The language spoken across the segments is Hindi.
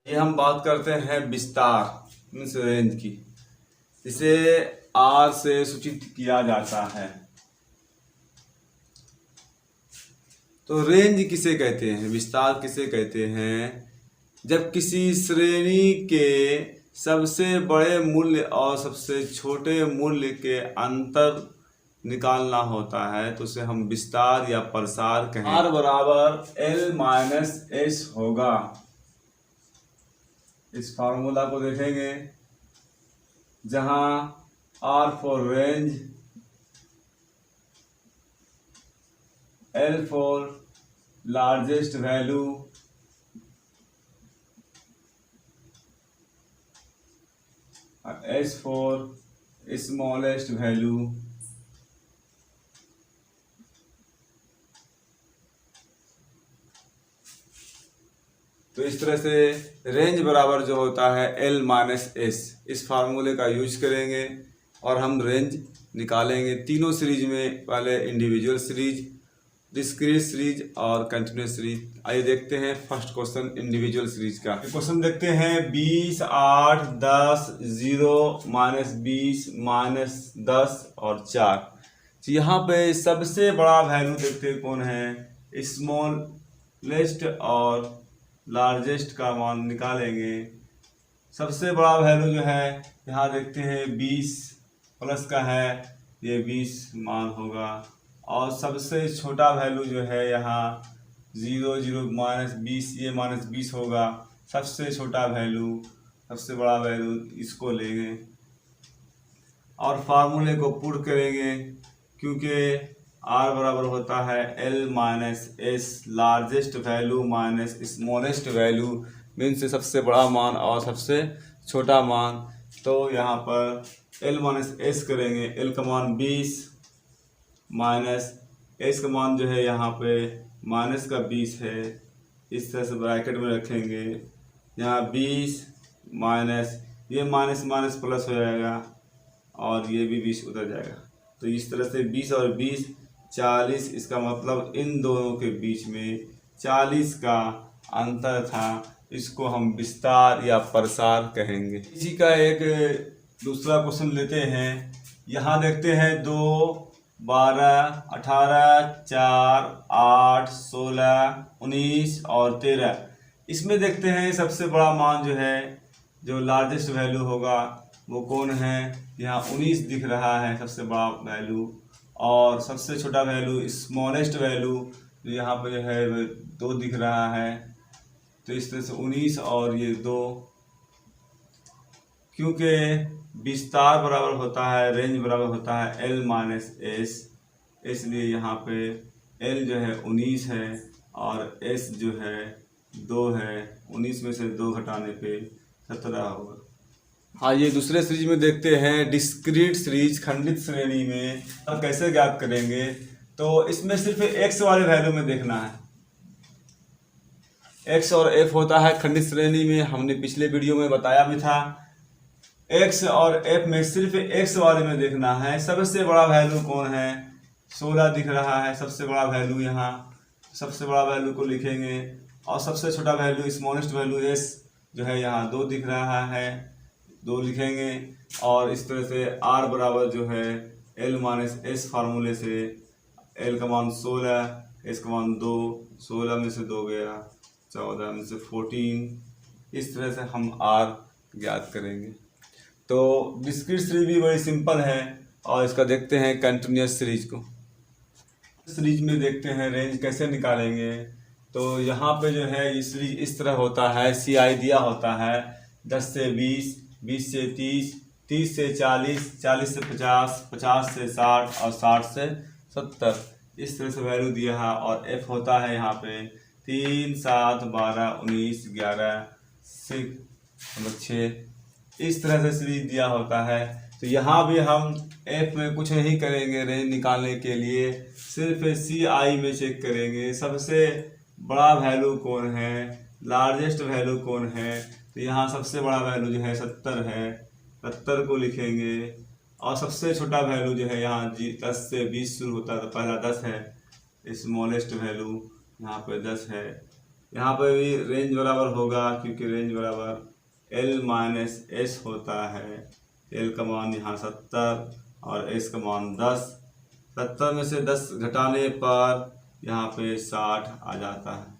ये हम बात करते हैं विस्तार मीन्स रेंज की। इसे आर से सूचित किया जाता है। तो रेंज किसे कहते हैं, विस्तार किसे कहते हैं? जब किसी श्रेणी के सबसे बड़े मूल्य और सबसे छोटे मूल्य के अंतर निकालना होता है तो उसे हम विस्तार या प्रसार कहें। आर बराबर एल माइनस एस होगा। इस फार्मूला को देखेंगे जहां R for range, L for largest value, S for smallest value. तो इस तरह से रेंज बराबर जो होता है एल माइनस एस, इस फार्मूले का यूज करेंगे और हम रेंज निकालेंगे तीनों सीरीज में। पहले इंडिविजुअल सीरीज, डिस्क्रीट सीरीज और कंटिन्यूस सीरीज। आइए देखते हैं फर्स्ट क्वेश्चन इंडिविजुअल सीरीज का। क्वेश्चन देखते हैं 20, 8, 10, 0, -20, -10 और 4। तो यहाँ पे सबसे बड़ा वैल्यू देखते हैं कौन है, स्मॉलेस्ट और लार्जेस्ट का मान निकालेंगे। सबसे बड़ा वैल्यू जो है यहाँ देखते हैं 20 प्लस का है, ये 20 मान होगा। और सबसे छोटा वैल्यू जो है यहाँ 0, 0, -20, ये -20 होगा। सबसे छोटा वैल्यू, सबसे बड़ा वैल्यू इसको लेंगे और फार्मूले को पुट करेंगे, क्योंकि आर बराबर होता है L minus S, largest value minus smallest value means सबसे बड़ा मान और सबसे छोटा मान। तो यहाँ पर एल माइनस एस करेंगे, एल का मान 20 माइनस एस का मान जो है यहाँ पे माइनस का 20 है। इस तरह से ब्रैकेट में रखेंगे, यहाँ 20 माइनस ये माइनस माइनस प्लस हो जाएगा और ये भी 20 उधर जाएगा। तो इस तरह से 20 और 20 40, इसका मतलब इन दोनों के बीच में 40 का अंतर था। इसको हम विस्तार या प्रसार कहेंगे। इसी का एक दूसरा क्वेश्चन लेते हैं। यहाँ देखते हैं 2, 12, 18, 4, 8, 16, 19 और 13। इसमें देखते हैं सबसे बड़ा मान जो है, जो लार्जेस्ट वैल्यू होगा वो कौन है। यहाँ 19 दिख रहा है सबसे बड़ा वैल्यू, और सबसे छोटा वैल्यू स्मॉलेस्ट वैल्यू जो यहाँ पे जो है 2 दिख रहा है। तो इस तरह से 19 और ये 2, क्योंकि विस्तार बराबर होता है, रेंज बराबर होता है एल माइनस एस, इसलिए यहाँ पे एल जो है 19 है और एस जो है 2 है। 19 में से 2 घटाने पे 17 होगा। हाँ, ये दूसरे सीरीज में देखते हैं डिस्क्रीट सीरीज, खंडित श्रेणी में। अब कैसे ज्ञात करेंगे, तो इसमें सिर्फ एक्स वाले वैल्यू में देखना है। एक्स और एफ होता है खंडित श्रेणी में, हमने पिछले वीडियो में बताया भी था। एक्स और एफ में सिर्फ एक्स वाले में देखना है। सबसे बड़ा वैल्यू कौन है, 16 दिख रहा है सबसे बड़ा वैल्यू यहाँ। सबसे बड़ा वैल्यू को लिखेंगे और सबसे छोटा वैल्यू स्मॉलेस्ट वैल्यू एस जो है यहाँ 2 दिख रहा है, 2 लिखेंगे। और इस तरह से आर बराबर जो है एल माइनस एस फार्मूले से एल का मान 16, एस का मान 2, 16 में से 2 गया 14 में से 14। इस तरह से हम आर ज्ञात करेंगे। तो डिस्क्रीट सीरीज भी बड़ी सिंपल है। और इसका देखते हैं कंटिन्यूस सीरीज को। सीरीज में देखते हैं रेंज कैसे निकालेंगे। तो यहाँ पे जो है ये सीरीज इस तरह होता है, सी आई दिया होता है 10 से 20, 20 से 30, 30 से 40, 40 से 50, 50 से 60 और 60 से 70। इस तरह से वैल्यू दिया है। और एफ होता है यहाँ पे 3, 7, 12, 19, 11, 6। इस तरह से सीरीज दिया होता है। तो यहाँ भी हम एफ में कुछ नहीं करेंगे रेंज निकालने के लिए, सिर्फ सी आई में चेक करेंगे सबसे बड़ा वैल्यू कौन है, लार्जेस्ट वैल्यू कौन है। तो यहाँ सबसे बड़ा वैल्यू जो है 70 है, 70 को लिखेंगे। और सबसे छोटा वैल्यू जो है यहाँ 10 से 20 शुरू होता है तो पहला 10 है। स्मॉलेस्ट वैल्यू यहाँ पे 10 है, यहाँ पर भी रेंज बराबर होगा, क्योंकि रेंज बराबर L माइनस एस होता है। L का मान यहाँ 70 और S का मान 10। 70 में से 10 घटाने पर यहाँ पे 60 आ जाता है।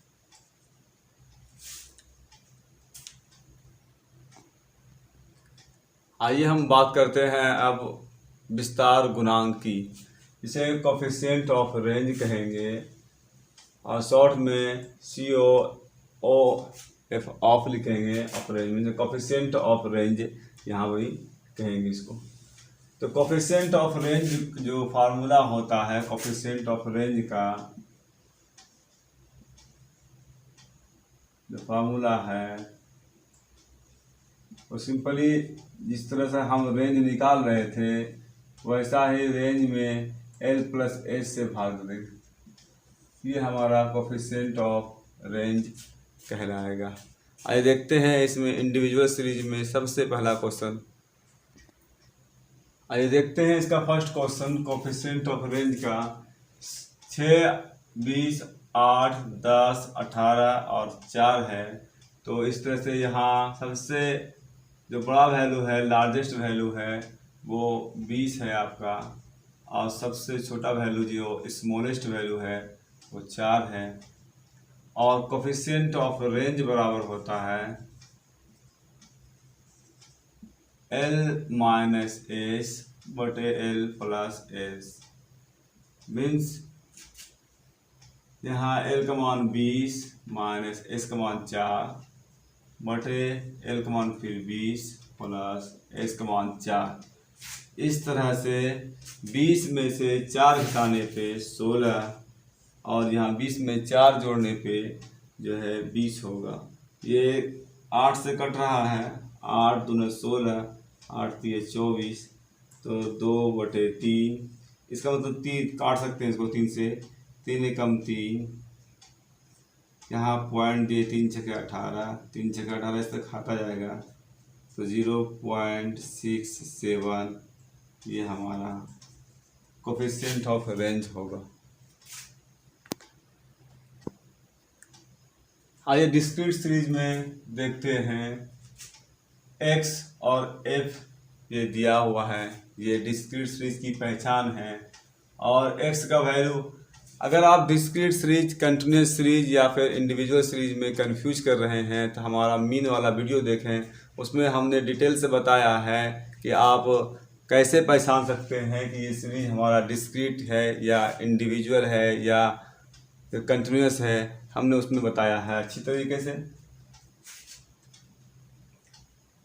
आइए हम बात करते हैं अब विस्तार गुणांक की, इसे कोफिशिएंट ऑफ रेंज कहेंगे और शॉर्ट में COOF ऑफ लिखेंगे, ऑफ रेंज में कोफिशिएंट ऑफ रेंज यहाँ वही कहेंगे इसको। तो कोफिशिएंट ऑफ रेंज जो फार्मूला होता है कोफिशिएंट ऑफ रेंज का, जो फार्मूला है वो सिंपली जिस तरह से हम रेंज निकाल रहे थे वैसा ही रेंज में L प्लस एस से भाग देंगे। ये हमारा कोफिशिएंट ऑफ रेंज कहलाएगा। आइए देखते हैं इसमें इंडिविजुअल सीरीज में सबसे पहला क्वेश्चन। आइए देखते हैं इसका first question coefficient of range का। 6, 20, 8, 10, 18 और 4 है। तो इस तरह से यहाँ सबसे जो बड़ा वैल्यू है, लार्जेस्ट वैल्यू है वो 20 है आपका, और सबसे छोटा वैल्यू जो स्मॉलेस्ट वैल्यू है वो 4 है। और कोफिशिएंट ऑफ रेंज बराबर होता है L माइनस एस बटे L प्लस एस। मीन्स यहाँ L का मान 20 माइनस S का मान 4 बटे L का मान फिर 20 प्लस S का मान 4। इस तरह से 20 में से 4 घटाने पे 16 और यहाँ 20 में 4 जोड़ने पे जो है 20 होगा। ये 8 से कट रहा है, 8 दूना 16, 8 3 24, तो 2/3। इसका मतलब 3 काट सकते हैं इसको 3 से, 3 एकम 3, यहाँ पॉइंट दिए 3 छक्के 18, 3 छक्के 18 इस तक खाता जाएगा तो 0.67 ये हमारा कोफिशिएंट ऑफ रेंज होगा। आइए डिस्क्रीट सीरीज में देखते हैं। x और f ये दिया हुआ है, ये डिस्क्रीट सीरीज की पहचान है। और x का वैल्यू, अगर आप डिस्क्रीट सीरीज, कंटिन्यूस सीरीज या फिर इंडिविजुअल सीरीज में कंफ्यूज कर रहे हैं तो हमारा मीन वाला वीडियो देखें, उसमें हमने डिटेल से बताया है कि आप कैसे पहचान सकते हैं कि ये सीरीज हमारा डिस्क्रीट है या इंडिविजुअल है या कंटिन्यूस है, हमने उसमें बताया है अच्छी तरीके से।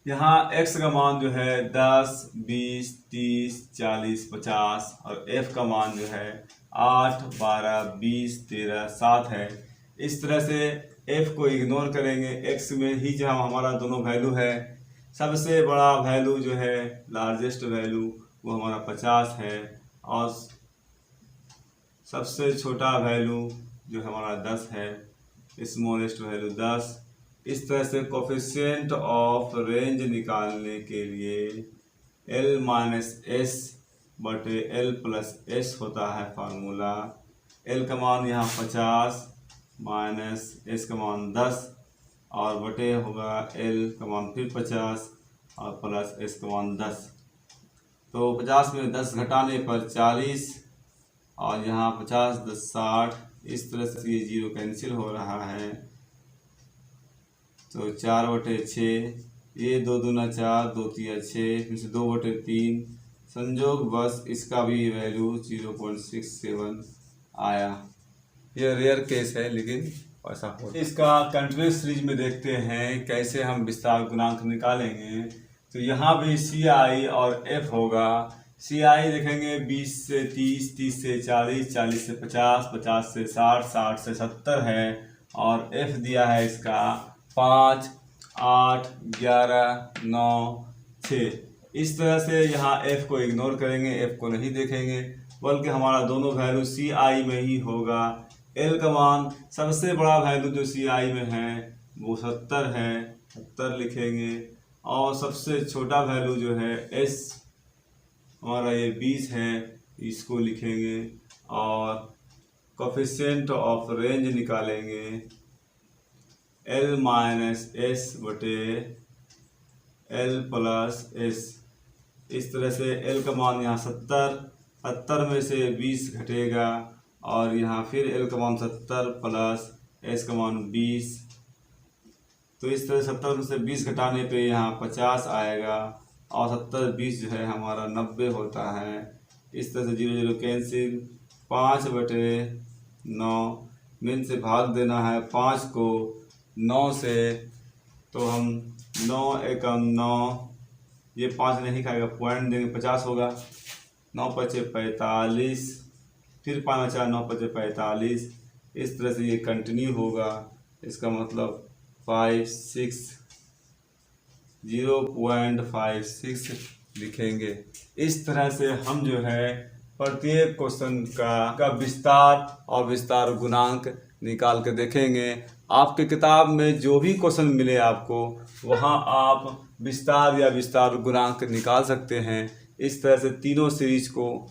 यहाँ x का मान जो है 10, 20, 30, 40, 50 और f का मान जो है 8, 12, 20, 13, 7 है। इस तरह से f को इग्नोर करेंगे। x में ही जो हमारा दोनों वैल्यू है, सबसे बड़ा वैल्यू जो है लार्जेस्ट वैल्यू वो हमारा 50 है और सबसे छोटा वैल्यू जो हमारा 10 है, स्मॉलेस्ट वैल्यू 10। इस तरह से कोफिशिएंट ऑफ रेंज निकालने के लिए L माइनस एस बटे L प्लस एस होता है फार्मूला। L का मान यहाँ 50 माइनस S का मान 10 और बटे होगा L का मान फिर 50 और प्लस S का मान 10। तो 50 में 10 घटाने पर 40 और यहाँ 50 10 60। इस तरह से ये 0 कैंसिल हो रहा है, तो 4/6, ये 2 दूना 4, 2 3 6, फिर से 2/3। संयोग बस इसका भी वैल्यू 0.67 आया। ये रेयर केस है लेकिन ऐसा हो। इसका कंटिन्यूस सीरीज में देखते हैं कैसे हम विस्तार गुणांक निकालेंगे। तो यहाँ भी CI और F होगा। CI देखेंगे 20 से 30, 30 से 40, 40 से 50, 50 से 60, 60 से 70 है। और F दिया है इसका 5, 8, 11, 9, 6। इस तरह से यहाँ F को इग्नोर करेंगे, F को नहीं देखेंगे, बल्कि हमारा दोनों वैल्यू CI में ही होगा। L का मान, सबसे बड़ा वैल्यू जो CI में है वो 70 है, 70 लिखेंगे। और सबसे छोटा वैल्यू जो है S हमारा ये 20 है, इसको लिखेंगे। और कोफिशिएंट ऑफ रेंज निकालेंगे L माइनस एस बटे L प्लस एस। इस तरह से L का मान यहाँ 70 में से 20 घटेगा और यहाँ फिर L का मान 70 प्लस S का मान 20। तो इस तरह 70 में से 20 घटाने पे यहाँ 50 आएगा और 70 20 जो है हमारा 90 होता है। इस तरह से 0 0 कैंसिल, 5 बटे 9 में से भाग देना है 5 को 9 से, तो हम 9 एकम 9, ये 5 नहीं खाएगा, पॉइंट देंगे 50 होगा। 9 पचे 45, फिर 5 बचा 9 पचे 45। इस तरह से ये कंटिन्यू होगा। इसका मतलब 0.56 लिखेंगे। इस तरह से हम जो है प्रत्येक क्वेश्चन का विस्तार और विस्तार गुणांक निकाल के देखेंगे। आपके किताब में जो भी क्वेश्चन मिले आपको, वहाँ आप विस्तार या विस्तार गुणांक निकाल सकते हैं। इस तरह से तीनों सीरीज को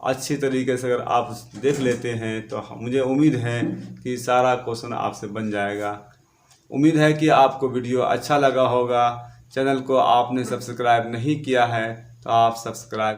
अच्छी तरीके से अगर आप देख लेते हैं तो मुझे उम्मीद है कि सारा क्वेश्चन आपसे बन जाएगा। उम्मीद है कि आपको वीडियो अच्छा लगा होगा। चैनल को आपने सब्सक्राइब नहीं किया है तो आप सब्सक्राइब